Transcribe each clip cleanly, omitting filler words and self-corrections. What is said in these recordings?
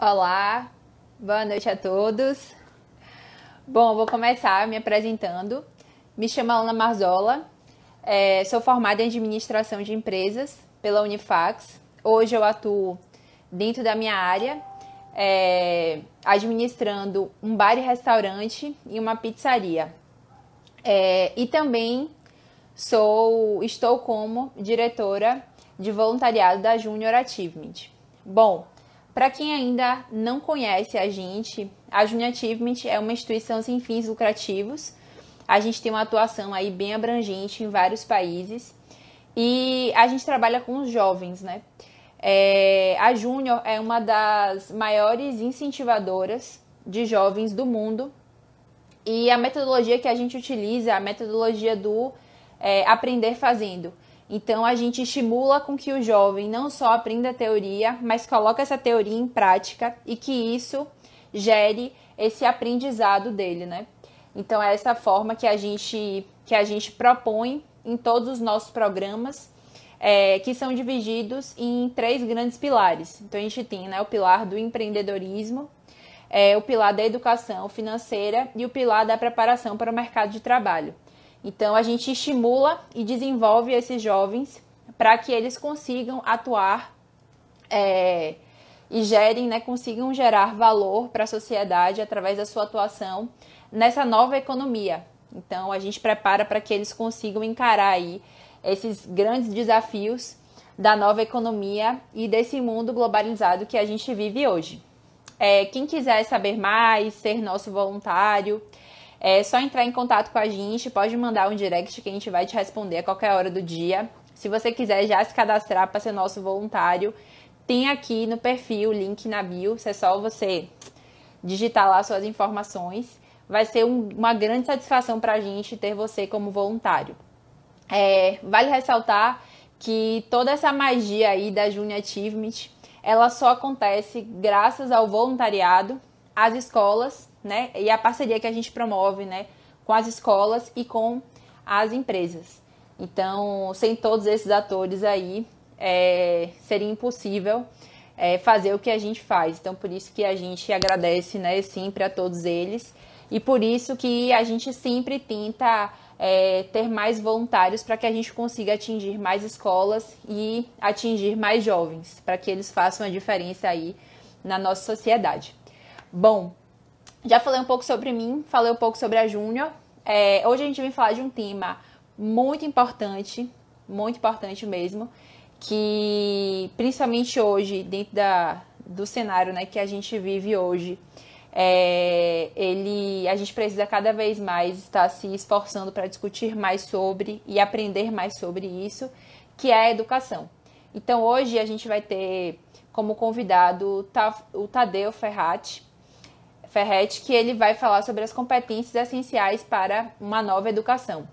Olá, boa noite a todos. Bom, eu vou começar me apresentando. Me chamo Ana Marzola, sou formada em Administração de Empresas pela Unifax. Hoje eu atuo dentro da minha área, administrando um bar e restaurante e uma pizzaria. E também estou como diretora de voluntariado da Junior Achievement. Bom, para quem ainda não conhece a Junior Achievement é uma instituição sem fins lucrativos. A gente tem uma atuação aí bem abrangente em vários países e a gente trabalha com os jovens, né? A Junior é uma das maiores incentivadoras de jovens do mundo e a metodologia que a gente utiliza é a metodologia do aprender fazendo. Então, a gente estimula com que o jovem não só aprenda a teoria, mas coloque essa teoria em prática e que isso gere esse aprendizado dele, né? Então, é essa forma que a gente propõe em todos os nossos programas, que são divididos em três grandes pilares. Então, a gente tem, né, o pilar do empreendedorismo, o pilar da educação financeira e o pilar da preparação para o mercado de trabalho. Então, a gente estimula e desenvolve esses jovens para que eles consigam atuar e gerem, né, consigam gerar valor para a sociedade através da sua atuação nessa nova economia. Então, a gente prepara para que eles consigam encarar aí esses grandes desafios da nova economia e desse mundo globalizado que a gente vive hoje. Quem quiser saber mais, ser nosso voluntário, é só entrar em contato com a gente, pode mandar um direct que a gente vai te responder a qualquer hora do dia. Se você quiser já se cadastrar para ser nosso voluntário, tem aqui no perfil, link na bio, é só você digitar lá suas informações. Vai ser uma grande satisfação para a gente ter você como voluntário. Vale ressaltar que toda essa magia aí da Junior Achievement, ela só acontece graças ao voluntariado, às escolas, né, e a parceria que a gente promove, né, com as escolas e com as empresas. Então, sem todos esses atores aí, seria impossível fazer o que a gente faz. Então, por isso que a gente agradece, né, sempre a todos eles e por isso que a gente sempre tenta ter mais voluntários para que a gente consiga atingir mais escolas e atingir mais jovens, para que eles façam a diferença aí na nossa sociedade. Bom, já falei um pouco sobre mim, falei um pouco sobre a Júnior. Hoje a gente vem falar de um tema muito importante mesmo, que principalmente hoje, dentro do cenário, né, que a gente vive hoje, a gente precisa cada vez mais estar se esforçando para discutir mais sobre e aprender mais sobre isso, que é a educação. Então hoje a gente vai ter como convidado o Tadeu Ferretti, que ele vai falar sobre as competências essenciais para uma nova educação.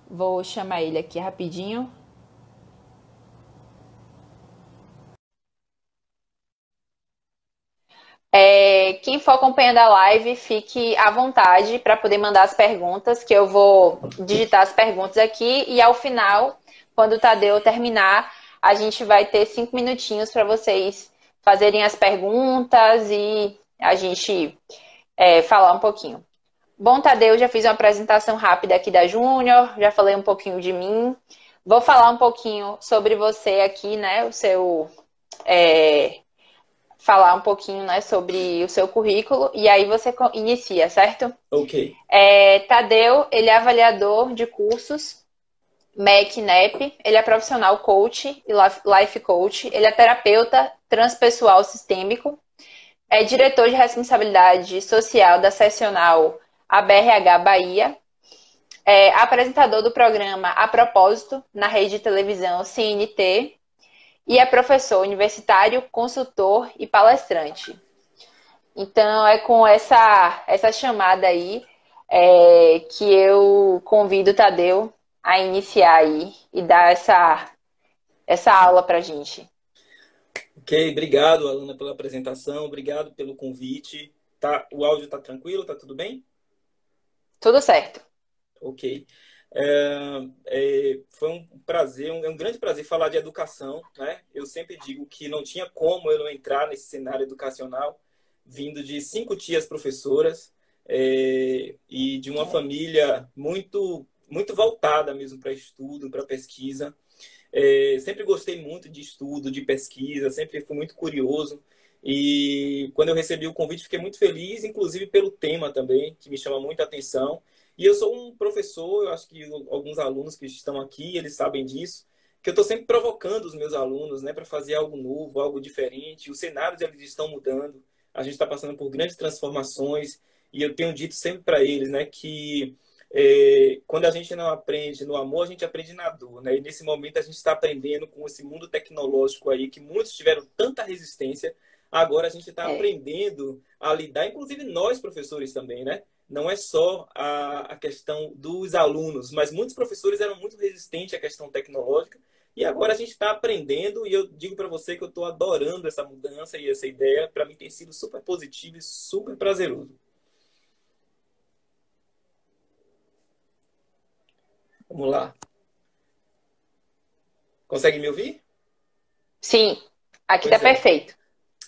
Vou chamar ele aqui rapidinho. Quem for acompanhando a live, fique à vontade para poder mandar as perguntas, que eu vou digitar as perguntas aqui e ao final, quando o Tadeu terminar, a gente vai ter 5 minutinhos para vocês fazerem as perguntas e a gente falar um pouquinho. Bom, Tadeu, já fiz uma apresentação rápida aqui da Júnior, já falei um pouquinho de mim. Vou falar um pouquinho sobre você aqui, né? Falar um pouquinho, né, sobre o seu currículo e aí você inicia, certo? Ok. Tadeu, ele é avaliador de cursos, MEC, NEP, ele é profissional coach e life coach, ele é terapeuta transpessoal sistêmico, é diretor de responsabilidade social da seccional ABRH Bahia, é apresentador do programa A Propósito, na rede de televisão CNT, e é professor universitário, consultor e palestrante. Então, é com essa chamada aí que eu convido o Tadeu a iniciar aí e dar essa aula pra gente. Ok, obrigado, Alana, pela apresentação, obrigado pelo convite. Tá, o áudio tá tranquilo, tá tudo bem? Tudo certo. Ok. Foi um prazer, é um grande prazer falar de educação, né? Eu sempre digo que não tinha como eu não entrar nesse cenário educacional, vindo de 5 tias professoras, e de uma família muito voltada mesmo para estudo, para pesquisa. Sempre gostei muito de estudo, de pesquisa, sempre fui muito curioso. E quando eu recebi o convite, fiquei muito feliz, inclusive pelo tema também, que me chama muita atenção. E eu sou um professor, eu acho que alguns alunos que estão aqui, eles sabem disso, que eu estou sempre provocando os meus alunos, né, para fazer algo novo, algo diferente. Os cenários eles estão mudando, a gente está passando por grandes transformações, e eu tenho dito sempre para eles, né, que quando a gente não aprende no amor, a gente aprende na dor, né? E nesse momento a gente está aprendendo com esse mundo tecnológico aí, que muitos tiveram tanta resistência, agora a gente está É. aprendendo a lidar, inclusive nós professores também, né? Não é só a questão dos alunos, mas muitos professores eram muito resistentes à questão tecnológica, e agora a gente está aprendendo, e eu digo para você que eu estou adorando essa mudança e essa ideia, para mim tem sido super positivo e super prazeroso. Vamos lá. Consegue me ouvir? Sim, aqui tá Pois é. perfeito.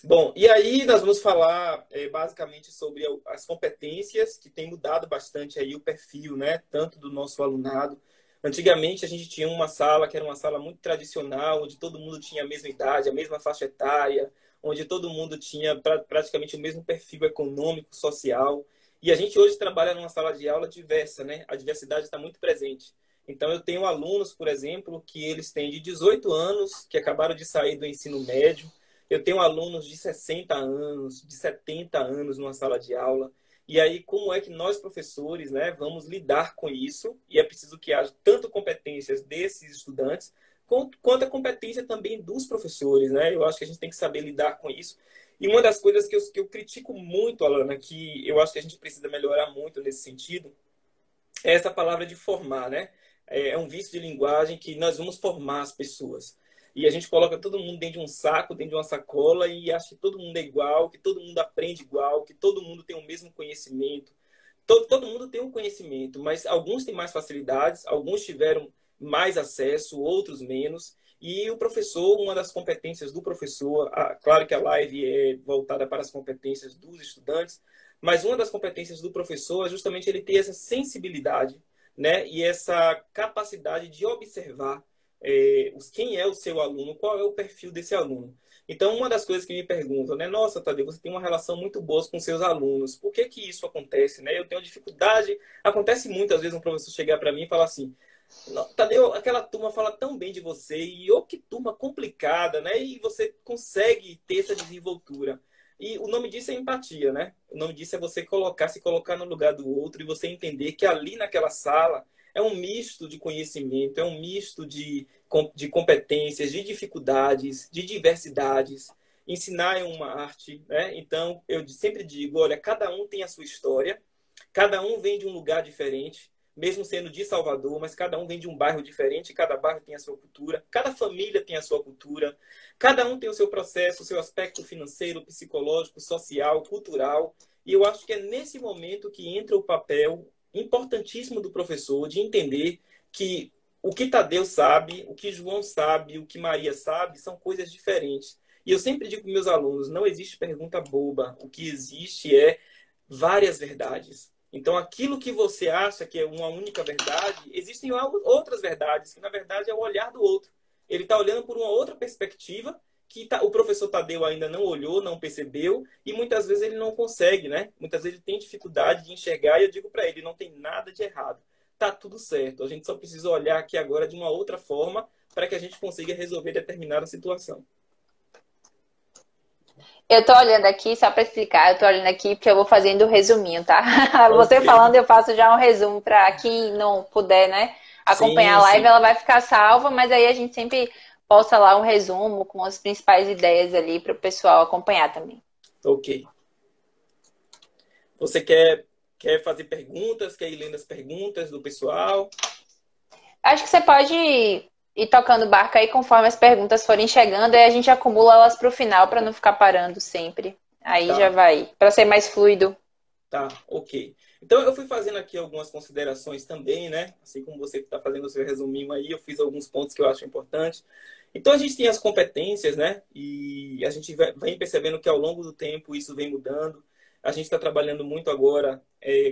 Bom, e aí nós vamos falar basicamente sobre as competências que tem mudado bastante aí o perfil, né? Tanto do nosso alunado. Antigamente a gente tinha uma sala que era uma sala muito tradicional, onde todo mundo tinha a mesma idade, a mesma faixa etária, onde todo mundo tinha praticamente o mesmo perfil econômico, social. E a gente hoje trabalha numa sala de aula diversa, né? A diversidade está muito presente. Então eu tenho alunos, por exemplo, que eles têm de 18 anos, que acabaram de sair do ensino médio. Eu tenho alunos de 60 anos, de 70 anos numa sala de aula. E aí, como é que nós, professores, né, vamos lidar com isso? E é preciso que haja tanto competências desses estudantes, quanto a competência também dos professores, né? Eu acho que a gente tem que saber lidar com isso. E uma das coisas que eu critico muito, Alana, que eu acho que a gente precisa melhorar muito nesse sentido, é essa palavra de formar, né? É um vício de linguagem que nós vamos formar as pessoas. E a gente coloca todo mundo dentro de um saco, dentro de uma sacola e acha que todo mundo é igual, que todo mundo aprende igual, que todo mundo tem o mesmo conhecimento. Todo mundo tem um conhecimento, mas alguns têm mais facilidades, alguns tiveram mais acesso, outros menos. E o professor, uma das competências do professor, claro que a live é voltada para as competências dos estudantes, mas uma das competências do professor é justamente ele ter essa sensibilidade, né? E essa capacidade de observar quem é o seu aluno, qual é o perfil desse aluno. Então, uma das coisas que me perguntam, né? Nossa, Tadeu, você tem uma relação muito boa com seus alunos. Por que que isso acontece, né? Eu tenho dificuldade. Acontece muito, às vezes, um professor chegar para mim e falar assim: Tadeu, aquela turma fala tão bem de você, e que turma complicada, né? E você consegue ter essa desenvoltura. E o nome disso é empatia, né? O nome disso é você se colocar no lugar do outro e você entender que ali naquela sala é um misto de conhecimento, é um misto de competências, de dificuldades, de diversidades. Ensinar é uma arte, né? Então, eu sempre digo, olha, cada um tem a sua história, cada um vem de um lugar diferente, mesmo sendo de Salvador, mas cada um vem de um bairro diferente, cada bairro tem a sua cultura, cada família tem a sua cultura, cada um tem o seu processo, o seu aspecto financeiro, psicológico, social, cultural. E eu acho que é nesse momento que entra o papel importantíssimo do professor de entender que o que Tadeu sabe, o que João sabe, o que Maria sabe, são coisas diferentes. E eu sempre digo para meus alunos, não existe pergunta boba. O que existe é várias verdades. Então, aquilo que você acha que é uma única verdade, existem outras verdades, que na verdade é o olhar do outro. Ele está olhando por uma outra perspectiva que o professor Tadeu ainda não olhou, não percebeu, e muitas vezes ele não consegue, né? Muitas vezes ele tem dificuldade de enxergar, e eu digo para ele, não tem nada de errado. Tá tudo certo. A gente só precisa olhar aqui agora de uma outra forma para que a gente consiga resolver determinada situação. Eu tô olhando aqui, só para explicar, eu tô olhando aqui porque eu vou fazendo o resuminho, tá? Ok. Você falando, eu faço já um resumo para quem não puder, né, acompanhar Sim, a live, sim. ela vai ficar salva, mas aí a gente sempre posta lá um resumo com as principais ideias ali para o pessoal acompanhar também. Ok. Você quer fazer perguntas? Quer ir lendo as perguntas do pessoal? Acho que você pode ir tocando o barco aí conforme as perguntas forem chegando, aí a gente acumula elas para o final para não ficar parando sempre. Aí já Tá, vai, para ser mais fluido. tá, ok. Então, eu fui fazendo aqui algumas considerações também, né? Assim como você está fazendo o seu resuminho aí, eu fiz alguns pontos que eu acho importantes. Então, a gente tem as competências, né? E a gente vem percebendo que ao longo do tempo isso vem mudando. A gente está trabalhando muito agora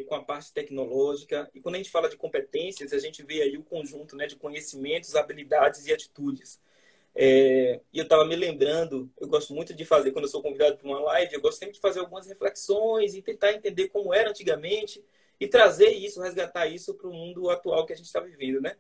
com a parte tecnológica. E quando a gente fala de competências, a gente vê aí o conjunto, né, de conhecimentos, habilidades e atitudes. E eu estava me lembrando, eu gosto muito de fazer, quando eu sou convidado para uma live, eu gosto sempre de fazer algumas reflexões e tentar entender como era antigamente e trazer isso, resgatar isso para o mundo atual que a gente está vivendo, né?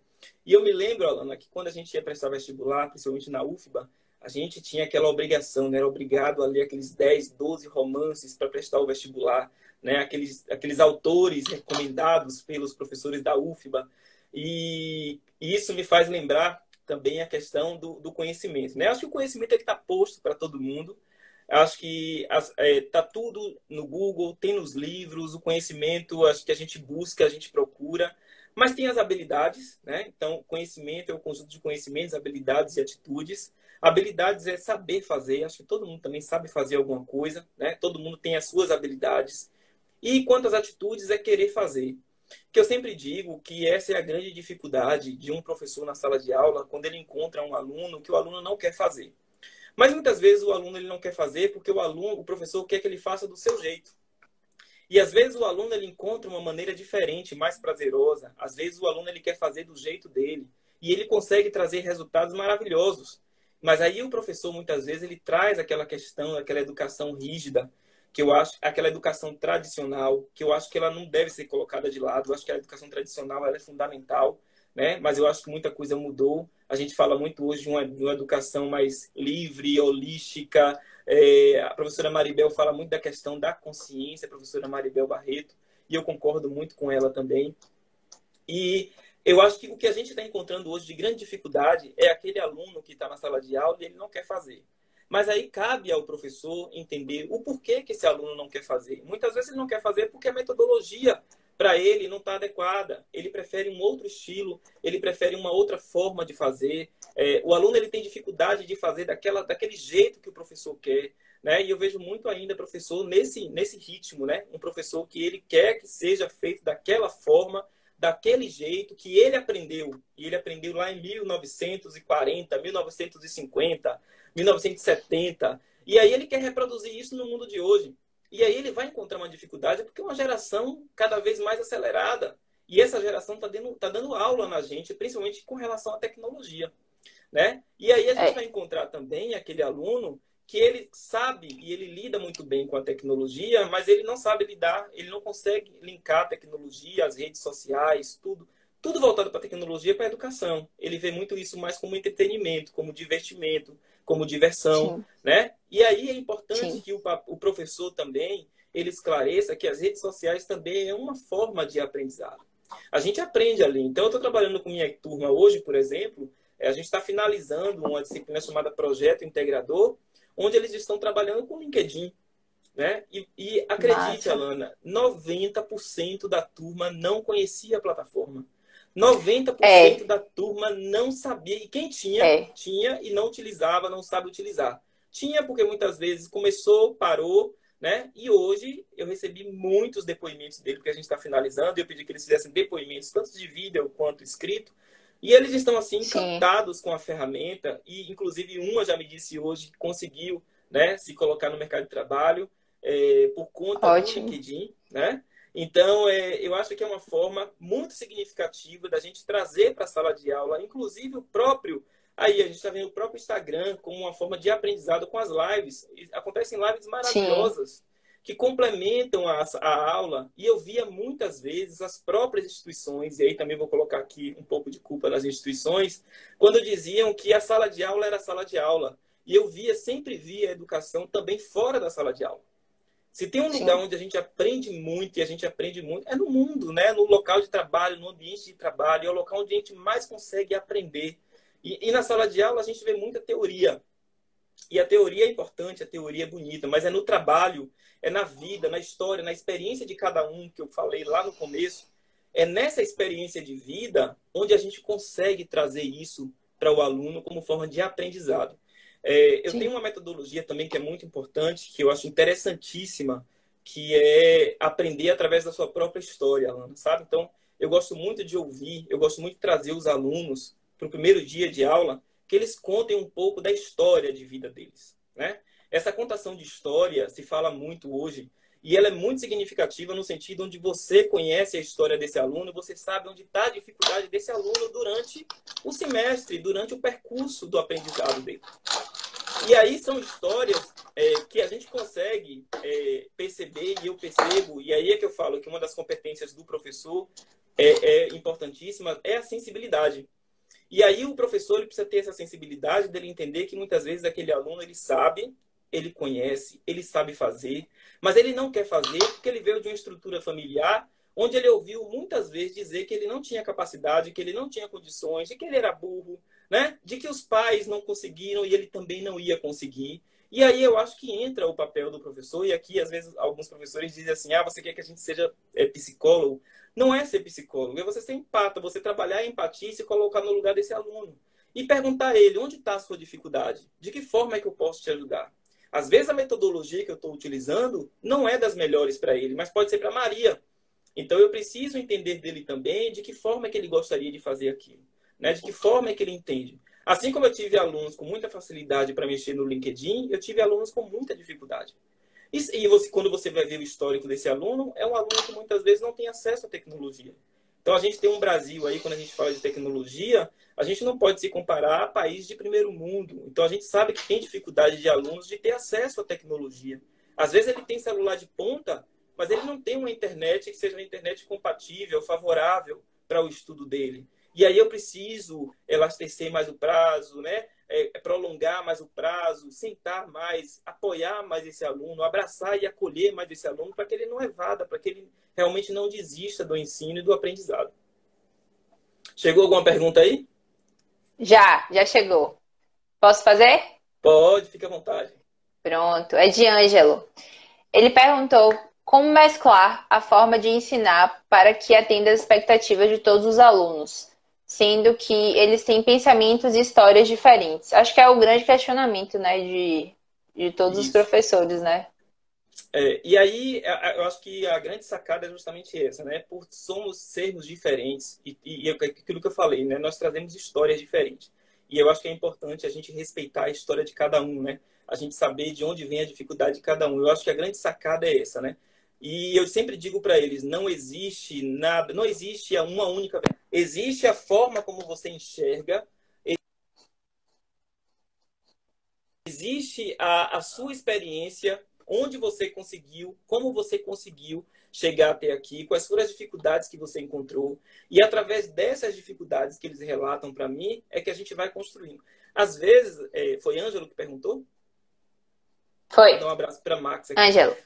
E eu me lembro, Alana, que quando a gente ia prestar vestibular, principalmente na UFBA, a gente tinha aquela obrigação, né? Era obrigado a ler aqueles 10, 12 romances para prestar o vestibular, né? Aqueles autores recomendados pelos professores da UFBA. E isso me faz lembrar também a questão do conhecimento, né? Acho que o conhecimento está posto para todo mundo. Acho que está tudo no Google, tem nos livros, o conhecimento, acho que a gente busca, a gente procura, mas tem as habilidades, né? Então, conhecimento é o conjunto de conhecimentos, habilidades e atitudes. Habilidades é saber fazer, acho que todo mundo também sabe fazer alguma coisa, né? Todo mundo tem as suas habilidades. E quanto às atitudes, é querer fazer. Que eu sempre digo que essa é a grande dificuldade de um professor na sala de aula, quando ele encontra um aluno que o aluno não quer fazer. Mas muitas vezes o aluno ele não quer fazer porque o professor quer que ele faça do seu jeito. E às vezes o aluno ele encontra uma maneira diferente, mais prazerosa. Às vezes o aluno ele quer fazer do jeito dele e ele consegue trazer resultados maravilhosos. Mas aí o professor muitas vezes ele traz aquela questão, aquela educação rígida, que eu acho, aquela educação tradicional, que eu acho que ela não deve ser colocada de lado. Eu acho que a educação tradicional ela é fundamental, né? Mas eu acho que muita coisa mudou. A gente fala muito hoje de uma educação mais livre, holística. A professora Maribel fala muito da questão da consciência, a professora Maribel Barreto, e eu concordo muito com ela também. E eu acho que o que a gente está encontrando hoje de grande dificuldade é aquele aluno que está na sala de aula e ele não quer fazer. Mas aí cabe ao professor entender o porquê que esse aluno não quer fazer. Muitas vezes ele não quer fazer porque a metodologia para ele não está adequada. Ele prefere um outro estilo, ele prefere uma outra forma de fazer. O aluno ele tem dificuldade de fazer daquele jeito que o professor quer. Né? E eu vejo muito ainda professor nesse ritmo, né? Um professor que ele quer que seja feito daquela forma, daquele jeito que ele aprendeu. E ele aprendeu lá em 1940, 1950, 1970. E aí ele quer reproduzir isso no mundo de hoje. E aí ele vai encontrar uma dificuldade porque é uma geração cada vez mais acelerada. E essa geração tá dando aula na gente, principalmente com relação à tecnologia. Né? E aí a gente vai encontrar também aquele aluno que ele sabe e ele lida muito bem com a tecnologia, mas ele não sabe lidar, ele não consegue linkar a tecnologia, as redes sociais, tudo voltado para a tecnologia, para a educação. Ele vê muito isso mais como entretenimento, como divertimento, como diversão, Sim. né? E aí é importante Sim. que o professor também ele esclareça que as redes sociais também é uma forma de aprendizado. A gente aprende ali. Então, eu estou trabalhando com minha turma hoje, por exemplo, a gente está finalizando uma disciplina chamada Projeto Integrador, onde eles estão trabalhando com LinkedIn. Né? E acredite, Massa. Alana, 90% da turma não conhecia a plataforma. 90% da turma não sabia. E quem tinha, tinha e não utilizava, não sabe utilizar. Tinha porque muitas vezes começou, parou, né? E hoje eu recebi muitos depoimentos dele, porque a gente está finalizando, e eu pedi que eles fizessem depoimentos, tanto de vídeo quanto escrito. E eles estão assim encantados com a ferramenta, e inclusive uma já me disse hoje que conseguiu, né, se colocar no mercado de trabalho por conta do LinkedIn, né? Então, eu acho que é uma forma muito significativa da gente trazer para a sala de aula, inclusive o próprio. Aí, a gente está vendo o próprio Instagram como uma forma de aprendizado com as lives. Acontecem lives maravilhosas que complementam a aula. E eu via muitas vezes as próprias instituições, e aí também vou colocar aqui um pouco de culpa nas instituições, quando diziam que a sala de aula era a sala de aula. E eu sempre via a educação também fora da sala de aula. Se tem um lugar onde a gente aprende muito e a gente aprende muito, é no mundo, né? No local de trabalho, no ambiente de trabalho, é o local onde a gente mais consegue aprender. E na sala de aula a gente vê muita teoria. E a teoria é importante, a teoria é bonita, mas é no trabalho, é na vida, na história, na experiência de cada um, que eu falei lá no começo. É nessa experiência de vida onde a gente consegue trazer isso para o aluno como forma de aprendizado. Eu tenho uma metodologia também que é muito importante, que eu acho interessantíssima, que é aprender através da sua própria história, Alana, sabe? Então, eu gosto muito de ouvir, eu gosto muito de trazer os alunos para o primeiro dia de aula, que eles contem um pouco da história de vida deles, né? Essa contação de história se fala muito hoje, e ela é muito significativa no sentido onde você conhece a história desse aluno, você sabe onde está a dificuldade desse aluno durante o semestre, durante o percurso do aprendizado dele. E aí são histórias que a gente consegue perceber, e eu percebo, e aí é que eu falo que uma das competências do professor é importantíssima, é a sensibilidade. E aí o professor ele precisa ter essa sensibilidade dele entender que muitas vezes aquele aluno ele sabe, ele conhece, ele sabe fazer, mas ele não quer fazer porque ele veio de uma estrutura familiar onde ele ouviu muitas vezes dizer que ele não tinha capacidade, que ele não tinha condições, de que ele era burro, né? De que os pais não conseguiram e ele também não ia conseguir. E aí eu acho que entra o papel do professor, e aqui às vezes alguns professores dizem assim, você quer que a gente seja psicólogo? Não é ser psicólogo, é você ser empata, você trabalhar a empatia e se colocar no lugar desse aluno. E perguntar a ele, onde está a sua dificuldade? De que forma é que eu posso te ajudar? Às vezes a metodologia que eu estou utilizando não é das melhores para ele, mas pode ser para Maria. Então eu preciso entender dele também de que forma é que ele gostaria de fazer aquilo, né? De que forma é que ele entende. Assim como eu tive alunos com muita facilidade para mexer no LinkedIn, eu tive alunos com muita dificuldade. E você, quando você vai ver o histórico desse aluno, é um aluno que muitas vezes não tem acesso à tecnologia. Então, a gente tem um Brasil aí, quando a gente fala de tecnologia, a gente não pode se comparar a país de primeiro mundo. Então, a gente sabe que tem dificuldade de alunos de ter acesso à tecnologia. Às vezes, ele tem celular de ponta, mas ele não tem uma internet que seja uma internet compatível, favorável para o estudo dele. E aí eu preciso elastecer mais o prazo, né? Prolongar mais o prazo, sentar mais, apoiar mais esse aluno, abraçar e acolher mais esse aluno para que ele não evada, para que ele realmente não desista do ensino e do aprendizado. Chegou alguma pergunta aí? Já chegou. Posso fazer? Pode, fica à vontade. Pronto, é de Ângelo. Ele perguntou como mesclar a forma de ensinar para que atenda às expectativas de todos os alunos, sendo que eles têm pensamentos e histórias diferentes. Acho que é o grande questionamento, né, de todos os Isso. professores, né? E aí, eu acho que a grande sacada é justamente essa, né? Por sermos diferentes, e aquilo que eu falei, né? Nós trazemos histórias diferentes. E eu acho que é importante a gente respeitar a história de cada um, né? A gente saber de onde vem a dificuldade de cada um. Eu acho que a grande sacada é essa, né? E eu sempre digo para eles, não existe nada, não existe uma única... Existe a forma como você enxerga, existe a sua experiência, onde você conseguiu, como você conseguiu chegar até aqui, quais foram as dificuldades que você encontrou. E através dessas dificuldades que eles relatam para mim, é que a gente vai construindo. Às vezes, foi Ângelo que perguntou? Foi. Vou dar um abraço para Max aqui. Ângelo.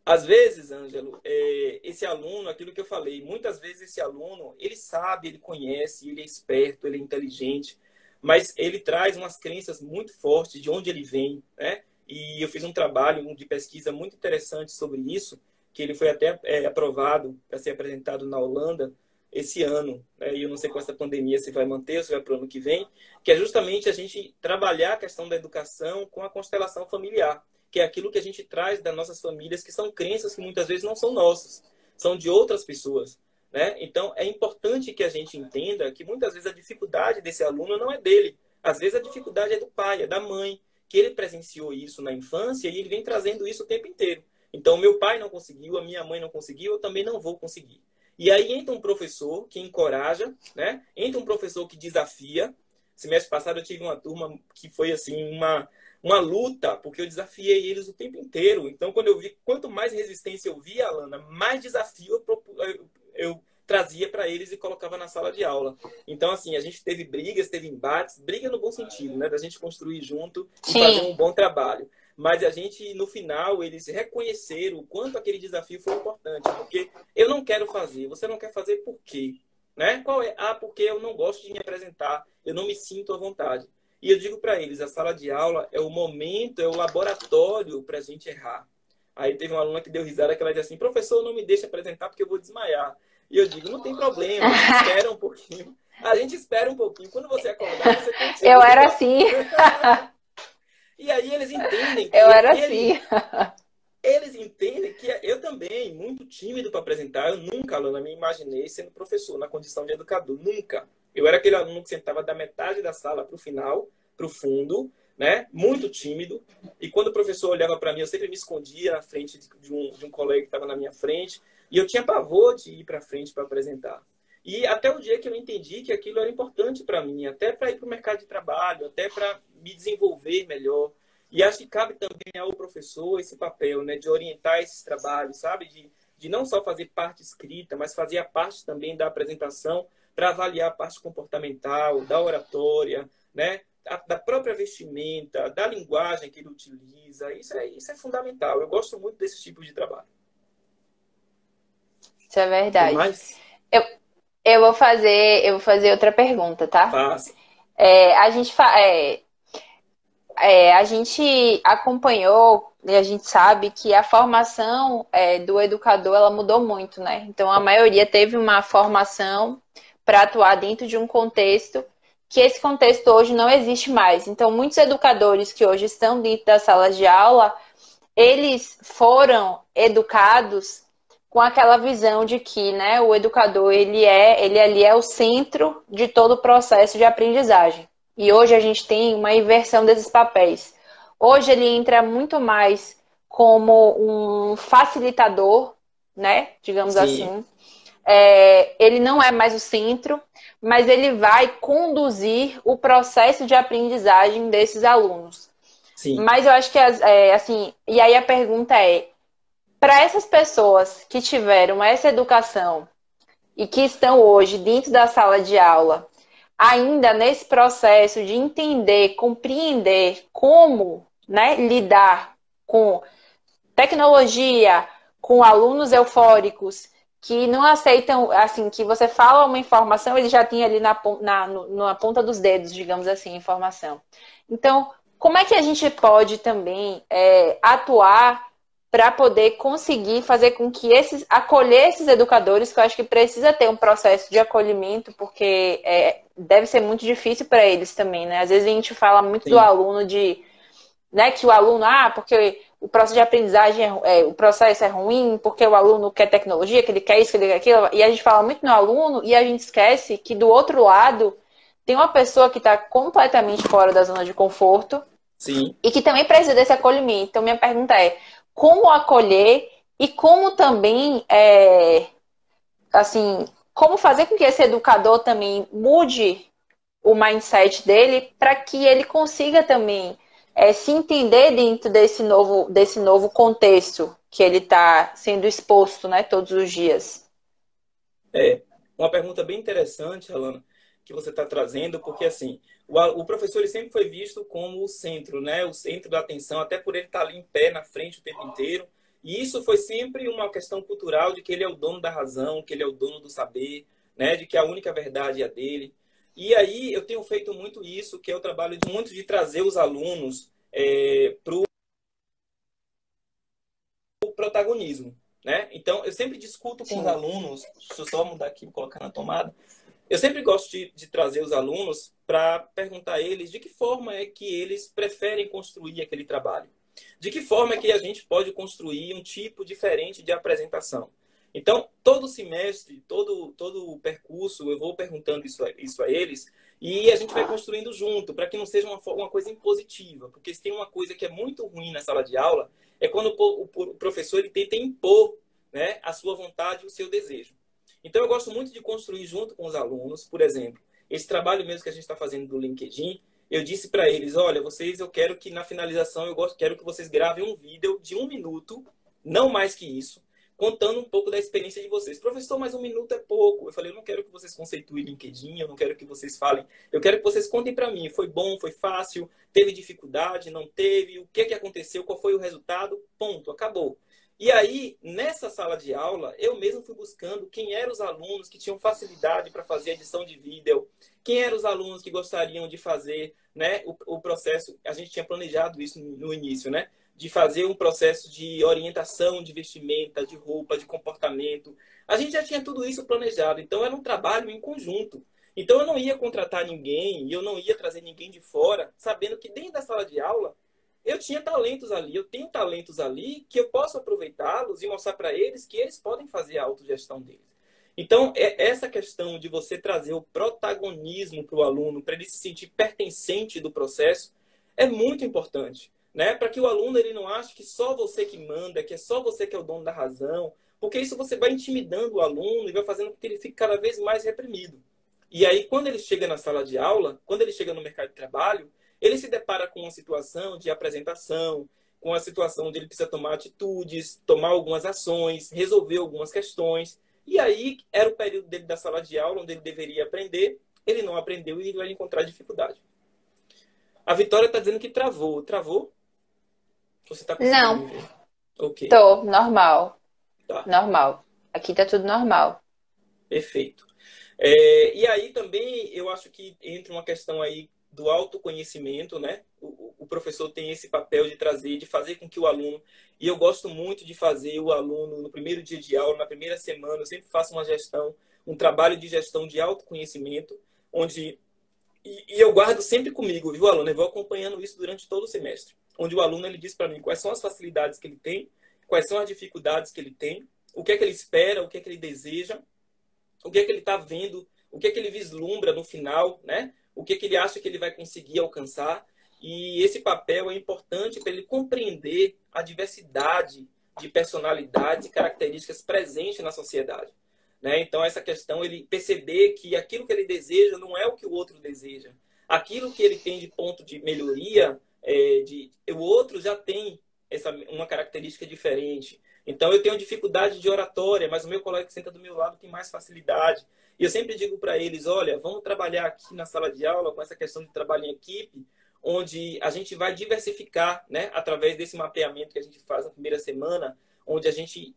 Às vezes, Ângelo, esse aluno, aquilo que eu falei, muitas vezes esse aluno, ele sabe, ele conhece, ele é esperto, ele é inteligente, mas ele traz umas crenças muito fortes de onde ele vem, né? E eu fiz um trabalho de pesquisa muito interessante sobre isso, que ele foi até aprovado para ser apresentado na Holanda esse ano, né? E eu não sei com essa pandemia se vai manter ou se vai para o ano que vem, que é justamente a gente trabalhar a questão da educação com a constelação familiar, que é aquilo que a gente traz das nossas famílias, que são crenças que muitas vezes não são nossas, são de outras pessoas, né? Então, é importante que a gente entenda que muitas vezes a dificuldade desse aluno não é dele. Às vezes a dificuldade é do pai, é da mãe, que ele presenciou isso na infância e ele vem trazendo isso o tempo inteiro. Então, meu pai não conseguiu, a minha mãe não conseguiu, eu também não vou conseguir. E aí entra um professor que encoraja, né? Entra um professor que desafia. Semestre passado eu tive uma turma que foi assim uma luta, porque eu desafiei eles o tempo inteiro. Então, quando eu vi, quanto mais resistência eu via, Alana, mais desafio eu trazia para eles e colocava na sala de aula. Então, assim, a gente teve brigas, teve embates, briga no bom sentido, né? Da gente construir junto e fazer um bom trabalho. Mas a gente, no final, eles reconheceram o quanto aquele desafio foi importante. Porque eu não quero fazer, você não quer fazer por quê? Né? Qual é? Porque eu não gosto de me apresentar, eu não me sinto à vontade. E eu digo para eles, a sala de aula é o momento, é o laboratório para a gente errar. Aí teve uma aluna que deu risada, que ela disse assim, professor, não me deixa apresentar porque eu vou desmaiar. E eu digo, não tem problema, a gente espera um pouquinho. A gente espera um pouquinho. Quando você acordar, você continua. Eu era assim. E aí eles entendem que Eu era assim. eles entendem que eu também, muito tímido para apresentar, eu nunca, Alana, me imaginei sendo professor na condição de educador, nunca. Eu era aquele aluno que sentava da metade da sala para o final, para o fundo, né? Muito tímido. E quando o professor olhava para mim, eu sempre me escondia na frente de um colega que estava na minha frente. E eu tinha pavor de ir para frente para apresentar. E até o dia que eu entendi que aquilo era importante para mim, até para ir para o mercado de trabalho, até para me desenvolver melhor. E acho que cabe também ao professor esse papel, né, de orientar esses trabalhos, sabe? De não só fazer parte escrita, mas fazer a parte também da apresentação para avaliar a parte comportamental, da oratória, né? Da própria vestimenta, da linguagem que ele utiliza. Isso é fundamental. Eu gosto muito desse tipo de trabalho. Isso é Tem verdade. mais? Eu, eu vou fazer outra pergunta, tá? Faça. É, a gente acompanhou e a gente sabe que a formação do educador ela mudou muito, né? Então a maioria teve uma formação para atuar dentro de um contexto que esse contexto hoje não existe mais. Então muitos educadores que hoje estão dentro das salas de aula, eles foram educados com aquela visão de que, né, o educador ele ali é o centro de todo o processo de aprendizagem. E hoje a gente tem uma inversão desses papéis. Hoje ele entra muito mais como um facilitador, né, digamos Sim, assim. Ele não é mais o centro, mas ele vai conduzir o processo de aprendizagem desses alunos. sim. Mas eu acho que, assim, e aí a pergunta é, para essas pessoas que tiveram essa educação e que estão hoje dentro da sala de aula, ainda nesse processo de entender, compreender como, né, lidar com tecnologia, com alunos eufóricos que não aceitam, assim, que você fala uma informação, ele já tinha ali na ponta dos dedos, digamos assim, a informação. Então, como é que a gente pode também atuar para poder conseguir fazer com que acolher esses educadores, que eu acho que precisa ter um processo de acolhimento, porque deve ser muito difícil para eles também, né? Às vezes a gente fala muito do Sim. aluno né, que o aluno, porque o processo de aprendizagem, o processo é ruim, porque o aluno quer tecnologia, que ele quer isso, que ele quer aquilo, e a gente fala muito no aluno e a gente esquece que do outro lado tem uma pessoa que está completamente fora da zona de conforto Sim. e que também precisa desse acolhimento. Então, minha pergunta é, como acolher e como também, assim, como fazer com que esse educador também mude o mindset dele para que ele consiga também se entender dentro desse novo contexto que ele está sendo exposto, né, todos os dias. É, uma pergunta bem interessante, Alana, que você está trazendo, porque assim, o professor ele sempre foi visto como o centro, né? O centro da atenção, até por ele estar ali em pé na frente o tempo inteiro. E isso foi sempre uma questão cultural de que ele é o dono da razão, que ele é o dono do saber, né? De que a única verdade é a dele. E aí eu tenho feito muito isso, que é o trabalho de muito de trazer os alunos para o protagonismo, né? Então eu sempre discuto com os Sim. alunos, deixa eu só mudar aqui, vou colocar na tomada. Eu sempre gosto de trazer os alunos para perguntar a eles de que forma é que eles preferem construir aquele trabalho. De que forma é que a gente pode construir um tipo diferente de apresentação. Então, todo semestre, todo o percurso, eu vou perguntando isso a eles e a gente vai construindo junto, para que não seja uma coisa impositiva. Porque se tem uma coisa que é muito ruim na sala de aula, é quando o professor ele tenta impor, né, a sua vontade, o seu desejo. Então, eu gosto muito de construir junto com os alunos. Por exemplo, esse trabalho mesmo que a gente está fazendo do LinkedIn, eu disse para eles, olha, eu quero que na finalização, quero que vocês gravem um vídeo de 1 minuto, não mais que isso, contando um pouco da experiência de vocês. Professor, mas 1 minuto é pouco. Eu falei, eu não quero que vocês conceituem LinkedIn, eu não quero que vocês falem, eu quero que vocês contem para mim, foi bom, foi fácil, teve dificuldade, não teve, o que aconteceu, qual foi o resultado, ponto, acabou. E aí, nessa sala de aula, eu mesmo fui buscando quem eram os alunos que tinham facilidade para fazer edição de vídeo, quem eram os alunos que gostariam de fazer, né, o processo. A gente tinha planejado isso no início, né? De fazer um processo de orientação de vestimenta, de roupa, de comportamento. A gente já tinha tudo isso planejado, então era um trabalho em conjunto. Então eu não ia contratar ninguém e eu não ia trazer ninguém de fora, sabendo que dentro da sala de aula eu tinha talentos ali, eu tenho talentos ali que eu posso aproveitá-los e mostrar para eles que eles podem fazer a autogestão deles. Então, essa questão de você trazer o protagonismo para o aluno, para ele se sentir pertencente do processo, é muito importante, né? Para que o aluno ele não ache que só você que manda, que é só você que é o dono da razão, porque isso você vai intimidando o aluno e vai fazendo com que ele fique cada vez mais reprimido. E aí, quando ele chega na sala de aula, quando ele chega no mercado de trabalho, ele se depara com uma situação de apresentação, com a situação onde ele precisa tomar atitudes, tomar algumas ações, resolver algumas questões. E aí era o período dele da sala de aula, onde ele deveria aprender, ele não aprendeu e ele vai encontrar dificuldade. A Vitória está dizendo que travou. Travou? Você está conseguindo Não, me ver? Ok, tô, normal, tá. normal. Aqui tá tudo normal. Perfeito. E aí também eu acho que entra uma questão aí do autoconhecimento, né? O professor tem esse papel de trazer, de fazer com que o aluno, e eu gosto muito de fazer o aluno no primeiro dia de aula, na primeira semana, eu sempre faço uma gestão, um trabalho de gestão de autoconhecimento, onde e eu guardo sempre comigo, viu, aluno? Eu vou acompanhando isso durante todo o semestre, onde o aluno ele diz para mim quais são as facilidades que ele tem, quais são as dificuldades que ele tem, o que é que ele espera, o que é que ele deseja, o que é que ele está vendo, o que é que ele vislumbra no final, né? O que é que ele acha que ele vai conseguir alcançar. E esse papel é importante para ele compreender a diversidade de personalidades e características presentes na sociedade. Né? Então, essa questão, ele perceber que aquilo que ele deseja não é o que o outro deseja. Aquilo que ele tem de ponto de melhoria, o outro já tem uma característica diferente. Então, eu tenho dificuldade de oratória, mas o meu colega que senta do meu lado tem mais facilidade. E eu sempre digo para eles, olha, vamos trabalhar aqui na sala de aula com essa questão de trabalho em equipe, onde a gente vai diversificar, né, através desse mapeamento que a gente faz na primeira semana, onde a gente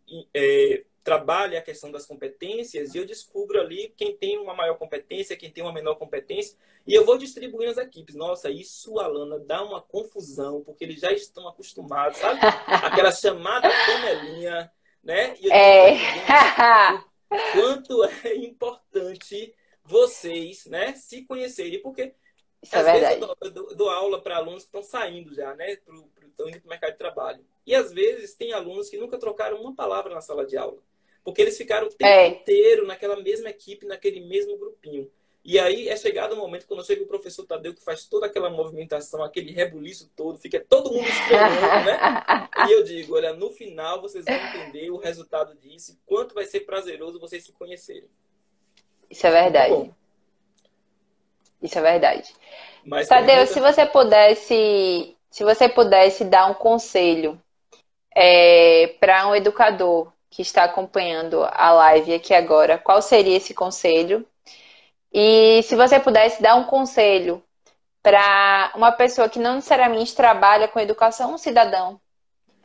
trabalha a questão das competências e eu descubro ali quem tem uma maior competência, quem tem uma menor competência, e eu vou distribuindo as equipes. Nossa, isso, Alana, dá uma confusão, porque eles já estão acostumados, sabe? Aquela chamada panelinha, né? E eu digo para É. eles, gente, o quanto é importante vocês, né, se conhecerem, porque Isso é às vezes verdade. eu dou aula para alunos que estão saindo já, né? Estão indo para o mercado de trabalho. E às vezes tem alunos que nunca trocaram uma palavra na sala de aula. Porque eles ficaram o tempo É. inteiro naquela mesma equipe, naquele mesmo grupinho. E aí é chegado o momento, quando chega o professor Tadeu, que faz toda aquela movimentação, aquele rebuliço todo, fica todo mundo estranhando, né? E eu digo, olha, no final vocês vão entender o resultado disso e quanto vai ser prazeroso vocês se conhecerem. Isso é Muito bom. verdade. Isso é verdade. Mais Tadeu, pergunta? se você pudesse dar um conselho para um educador que está acompanhando a live aqui agora, qual seria esse conselho? E se você pudesse dar um conselho para uma pessoa que não necessariamente trabalha com educação, um cidadão,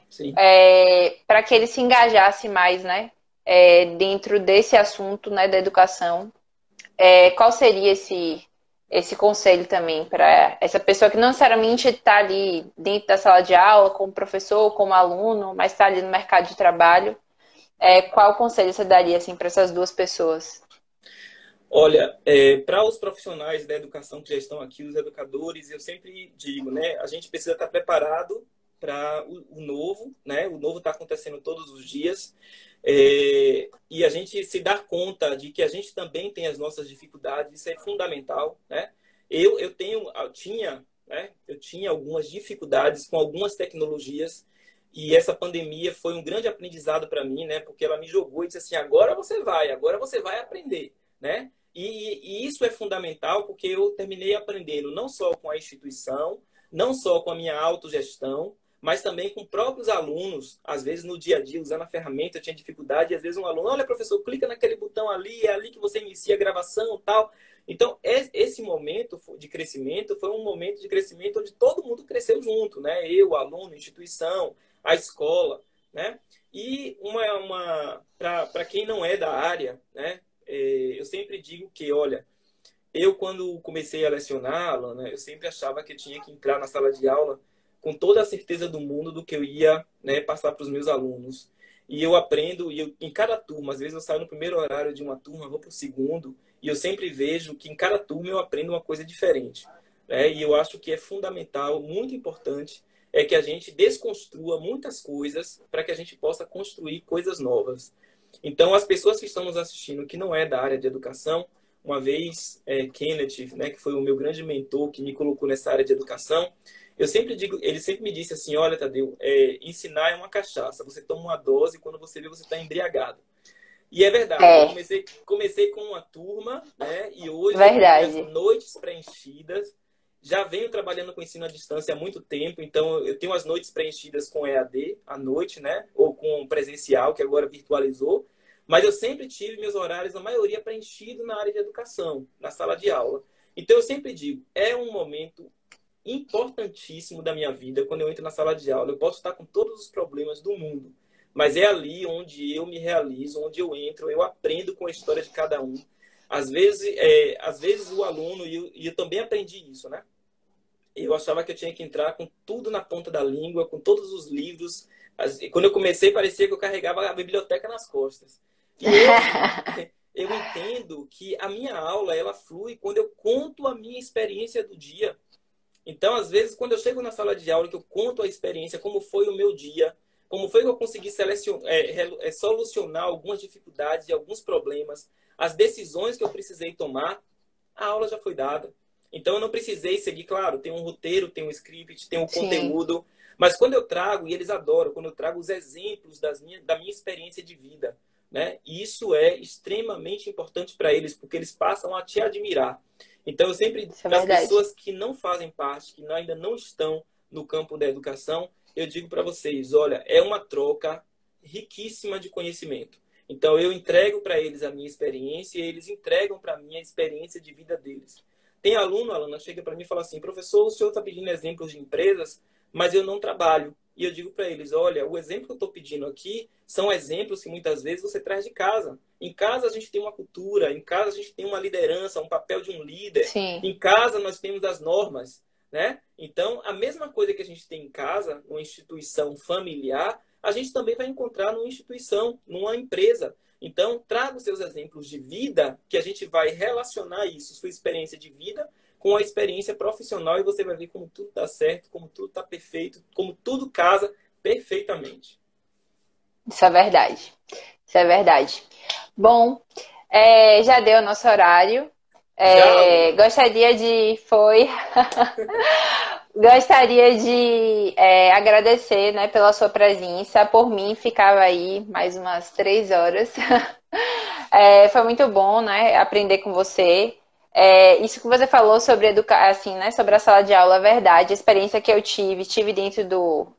Sim. para que ele se engajasse mais, né, dentro desse assunto, né, da educação, qual seria esse conselho também para essa pessoa que não necessariamente está ali dentro da sala de aula, como professor, como aluno, mas está ali no mercado de trabalho? Qual conselho você daria assim, para essas duas pessoas? Olha, para os profissionais da educação que já estão aqui, os educadores, eu sempre digo, né? A gente precisa estar preparado para o novo, né? O novo está acontecendo todos os dias. E a gente se dar conta de que a gente também tem as nossas dificuldades, isso é fundamental, né? Eu tinha algumas dificuldades com algumas tecnologias e essa pandemia foi um grande aprendizado para mim, né? Porque ela me jogou e disse assim, agora você vai aprender, né? E isso é fundamental porque eu terminei aprendendo não só com a instituição, não só com a minha autogestão, mas também com próprios alunos. Às vezes, no dia a dia, usando a ferramenta, eu tinha dificuldade. E às vezes, um aluno, olha, professor, clica naquele botão ali, é ali que você inicia a gravação e tal. Então, esse momento de crescimento foi um momento de crescimento onde todo mundo cresceu junto, né? Eu, o aluno, a instituição, a escola, né? E para quem não é da área, né? Eu sempre digo que, olha, eu quando comecei a lecionar, Alana, eu sempre achava que eu tinha que entrar na sala de aula com toda a certeza do mundo do que eu ia, né, passar para os meus alunos. E eu aprendo, em cada turma, às vezes eu saio no primeiro horário de uma turma, vou para o segundo, e eu sempre vejo que em cada turma eu aprendo uma coisa diferente. Né? E eu acho que é fundamental, muito importante, é que a gente desconstrua muitas coisas para que a gente possa construir coisas novas. Então, as pessoas que estão nos assistindo, que não é da área de educação, uma vez, Kenneth, né, que foi o meu grande mentor, que me colocou nessa área de educação, eu sempre digo, ele sempre me disse assim, olha, Tadeu, ensinar é uma cachaça. Você toma uma dose e quando você vê, você está embriagado. E é verdade, eu comecei com uma turma, né, e hoje eu tenho as noites preenchidas. Já venho trabalhando com ensino à distância há muito tempo, então eu tenho as noites preenchidas com EAD à noite, né? Ou com presencial, que agora virtualizou. Mas eu sempre tive meus horários, a maioria preenchido na área de educação, na sala de aula. Então eu sempre digo, é um momento importantíssimo da minha vida quando eu entro na sala de aula. Eu posso estar com todos os problemas do mundo, mas é ali onde eu me realizo, onde eu entro, eu aprendo com a história de cada um. Às vezes o aluno, e eu também aprendi isso, né? Eu achava que eu tinha que entrar com tudo na ponta da língua, com todos os livros. Quando eu comecei, parecia que eu carregava a biblioteca nas costas. E hoje eu entendo que a minha aula, ela flui quando eu conto a minha experiência do dia. Então, às vezes, quando eu chego na sala de aula, que eu conto a experiência, como foi o meu dia, como foi que eu consegui solucionar algumas dificuldades e alguns problemas, as decisões que eu precisei tomar, a aula já foi dada. Então, eu não precisei seguir, claro, tem um roteiro, tem um script, tem um conteúdo, mas quando eu trago, e eles adoram, quando eu trago os exemplos da minha experiência de vida, né? Isso é extremamente importante para eles, porque eles passam a te admirar. Então, eu sempre, para as pessoas que não fazem parte, que ainda não estão no campo da educação, eu digo para vocês, olha, é uma troca riquíssima de conhecimento. Então, eu entrego para eles a minha experiência e eles entregam para mim a experiência de vida deles. Tem aluno, Alana, chega para mim e fala assim, professor, o senhor está pedindo exemplos de empresas, mas eu não trabalho. E eu digo para eles, olha, o exemplo que eu estou pedindo aqui são exemplos que muitas vezes você traz de casa. Em casa a gente tem uma cultura, em casa a gente tem uma liderança, um papel de um líder. Sim. Em casa nós temos as normas, né? Então, a mesma coisa que a gente tem em casa, numa instituição familiar, a gente também vai encontrar numa instituição, numa empresa. Então, traga os seus exemplos de vida, que a gente vai relacionar isso, sua experiência de vida, com a experiência profissional e você vai ver como tudo está certo, como tudo está perfeito, como tudo casa perfeitamente. Isso é verdade. Isso é verdade. Bom, já deu o nosso horário. Gostaria de... Gostaria de agradecer, né, pela sua presença. Por mim, ficava aí mais umas 3 horas. Foi muito bom, né, aprender com você. Isso que você falou sobre assim, né, sobre a sala de aula, é verdade. A experiência que eu tive dentro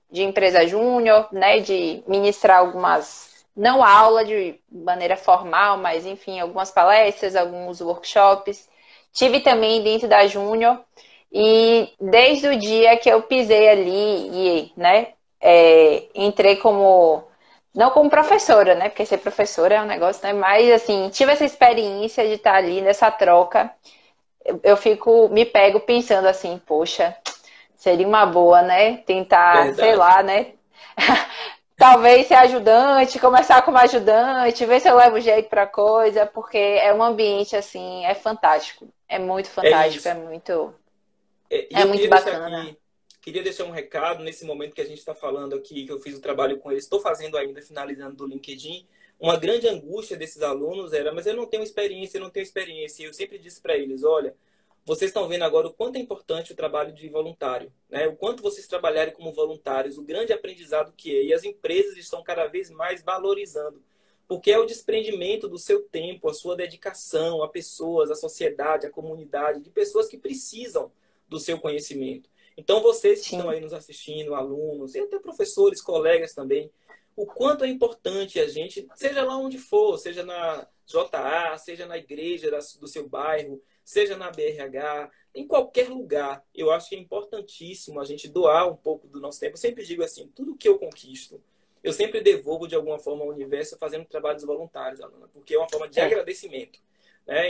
de empresa júnior, né, de ministrar algumas, não aula de maneira formal, mas enfim, algumas palestras, alguns workshops. Tive também dentro da júnior. E desde o dia que eu pisei ali e, né, entrei não como professora, né, porque ser professora é um negócio, né, mas assim, tive essa experiência de estar ali nessa troca, me pego pensando assim, poxa, seria uma boa, né, tentar, Verdade. sei lá, né, talvez ser ajudante, começar como ajudante, ver se eu levo jeito pra coisa, porque é um ambiente, assim, é fantástico, é muito fantástico, é muito... eu muito bacana. Queria deixar um recado nesse momento que a gente está falando aqui, que eu fiz o trabalho com eles, estou fazendo ainda, finalizando do LinkedIn. Uma grande angústia desses alunos era, mas eu não tenho experiência, eu não tenho experiência. E eu sempre disse para eles, olha, vocês estão vendo agora o quanto é importante o trabalho de voluntário, né? O quanto vocês trabalharem como voluntários, o grande aprendizado que é. E as empresas estão cada vez mais valorizando, porque é o desprendimento do seu tempo, a sua dedicação a pessoas, à sociedade, à comunidade, de pessoas que precisam do seu conhecimento. Então, vocês que estão aí nos assistindo, alunos, e até professores, colegas também, o quanto é importante a gente, seja lá onde for, seja na JA, seja na igreja do seu bairro, seja na BRH, em qualquer lugar, eu acho que é importantíssimo a gente doar um pouco do nosso tempo. Eu sempre digo assim, tudo que eu conquisto, eu sempre devolvo de alguma forma ao universo fazendo trabalhos voluntários, Alana, porque é uma forma de agradecimento.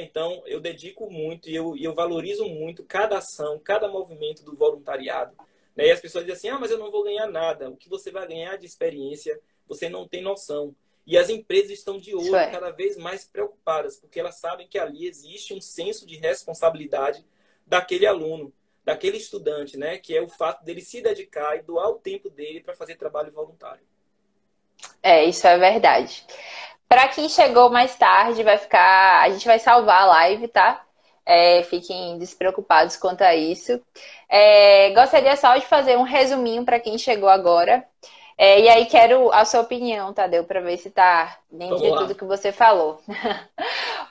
Então, eu dedico muito e eu valorizo muito cada ação, cada movimento do voluntariado. E as pessoas dizem assim, mas eu não vou ganhar nada. O que você vai ganhar de experiência, você não tem noção. E as empresas estão de olho, cada vez mais preocupadas, porque elas sabem que ali existe um senso de responsabilidade daquele aluno. daquele estudante, né? Que é o fato dele se dedicar e doar o tempo dele para fazer trabalho voluntário. Isso é verdade. Para quem chegou mais tarde, a gente vai salvar a live, tá? Fiquem despreocupados quanto a isso. Gostaria só de fazer um resuminho para quem chegou agora. E aí quero a sua opinião, Tadeu, para ver se está dentro Vamos de tudo lá. que você falou.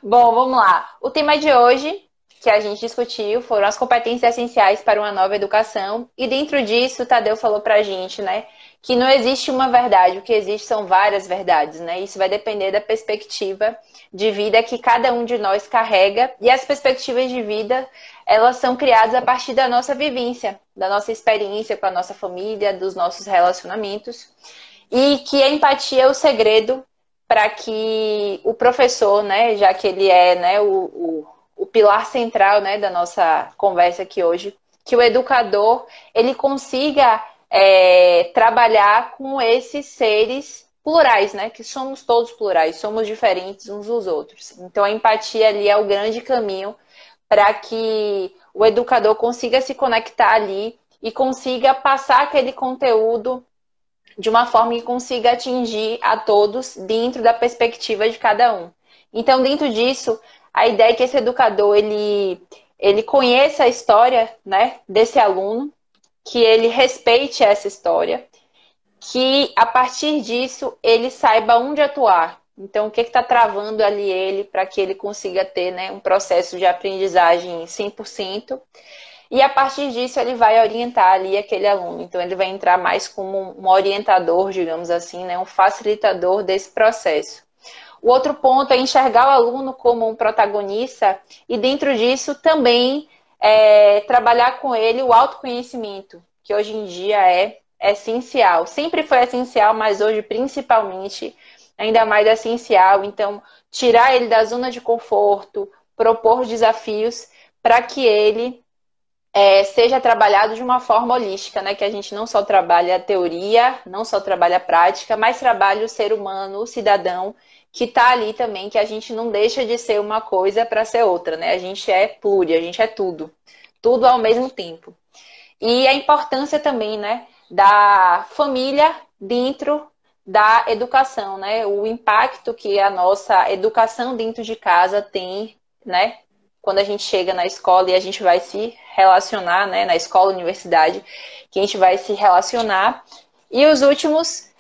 Bom, vamos lá. O tema de hoje que a gente discutiu foram as competências essenciais para uma nova educação. E dentro disso, o Tadeu falou para a gente, né, que não existe uma verdade, o que existe são várias verdades, né? Isso vai depender da perspectiva de vida que cada um de nós carrega. E as perspectivas de vida, elas são criadas a partir da nossa vivência, da nossa experiência com a nossa família, dos nossos relacionamentos. E que a empatia é o segredo para que o professor, né, já que ele é, né, o pilar central, né, da nossa conversa aqui hoje, que o educador ele consiga trabalhar com esses seres plurais, né, que somos todos plurais, somos diferentes uns dos outros. Então a empatia ali é o grande caminho para que o educador consiga se conectar ali e consiga passar aquele conteúdo de uma forma que consiga atingir a todos dentro da perspectiva de cada um. Então, dentro disso, a ideia é que esse educador ele conheça a história, né, desse aluno, que ele respeite essa história, que a partir disso ele saiba onde atuar. Então, o que está travando ali ele para que ele consiga ter, né, um processo de aprendizagem 100%. E a partir disso ele vai orientar ali aquele aluno. Então ele vai entrar mais como um orientador, digamos assim, né? Um facilitador desse processo. O outro ponto é enxergar o aluno como um protagonista e dentro disso também trabalhar com ele o autoconhecimento, que hoje em dia é essencial. Sempre foi essencial, mas hoje principalmente ainda mais essencial. Então tirar ele da zona de conforto, propor desafios para que ele seja trabalhado de uma forma holística, né? Que a gente não só trabalha a teoria, não só trabalha a prática, mas trabalha o ser humano, o cidadão, que está ali também, que a gente não deixa de ser uma coisa para ser outra, né? A gente é pluri, a gente é tudo. Tudo ao mesmo tempo. E a importância também, né? Da família dentro da educação, né? O impacto que a nossa educação dentro de casa tem, né? Quando a gente chega na escola e a gente vai se relacionar, né, na escola, universidade, que a gente vai se relacionar. E as últimas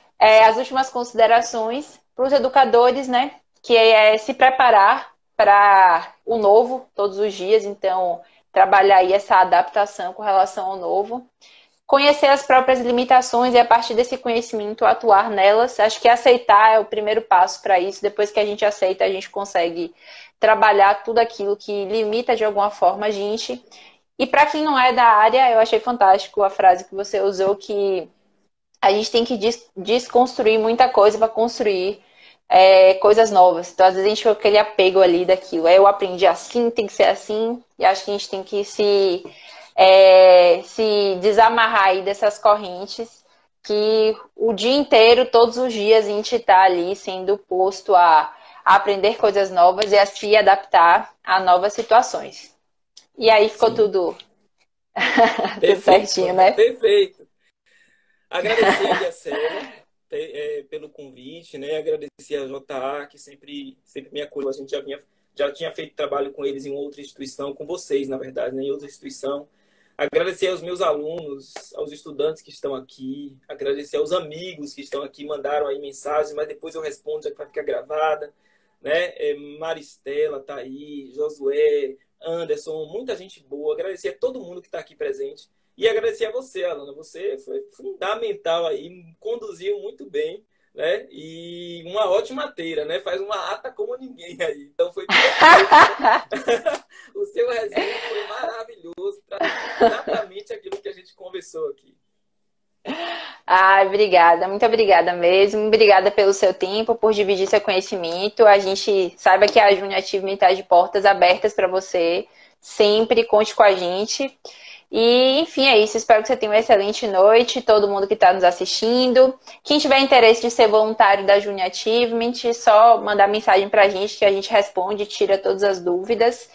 considerações para os educadores, né, que é se preparar para o novo todos os dias, então trabalhar aí essa adaptação com relação ao novo. Conhecer as próprias limitações e a partir desse conhecimento atuar nelas. Acho que aceitar é o primeiro passo para isso. Depois que a gente aceita, a gente consegue trabalhar tudo aquilo que limita de alguma forma a gente. E para quem não é da área, eu achei fantástico a frase que você usou, que a gente tem que desconstruir muita coisa para construir coisas novas. Então, às vezes, a gente fica com aquele apego ali daquilo. Eu aprendi assim, tem que ser assim. E acho que a gente tem que se desamarrar aí dessas correntes, que o dia inteiro, todos os dias, a gente está ali sendo posto a aprender coisas novas e a se adaptar a novas situações. E aí ficou tudo certinho, né? Perfeito. Agradecer aí a Célia pelo convite, né? Agradecer a JA, que sempre me acolheu. A gente já tinha feito trabalho com eles em outra instituição, com vocês, na verdade, né? Em outra instituição. Agradecer aos meus alunos, aos estudantes que estão aqui, agradecer aos amigos que estão aqui, mandaram aí mensagens, mas depois eu respondo, já que vai ficar gravada, né? Maristela tá aí, Josué, Anderson, muita gente boa. Agradecer a todo mundo que está aqui presente e agradecer a você, Alana. Você foi fundamental aí, conduziu muito bem, né? E uma ótima ateira, né? Faz uma ata como ninguém aí. Então foi perfeito. O seu resumo foi maravilhoso, traz exatamente aquilo que a gente conversou aqui. Obrigada, muito obrigada mesmo. Obrigada pelo seu tempo, por dividir seu conhecimento. A gente saiba que a Júnior Achievement está de portas abertas para você. Sempre conte com a gente. E, enfim, é isso. Espero que você tenha uma excelente noite. Todo mundo que está nos assistindo. Quem tiver interesse de ser voluntário da Júnior Achievement, só mandar mensagem para a gente que a gente responde, tira todas as dúvidas.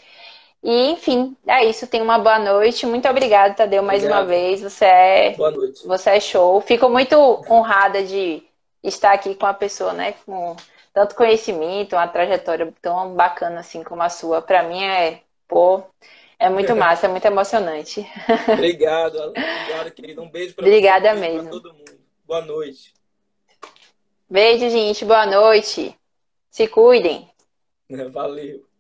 E, enfim, é isso. Tenha uma boa noite. Muito obrigada, Tadeu, mais uma Obrigado. vez. Boa noite. Você é show. Fico muito honrada de estar aqui com a pessoa, né? Com tanto conhecimento, uma trajetória tão bacana assim como a sua. Para mim pô, é muito massa, é muito emocionante. Obrigado, Alan. Obrigado, querido. Um beijo para você, um Obrigada beijo para mesmo. todo mundo. Boa noite. Beijo, gente. Boa noite. Se cuidem. Valeu.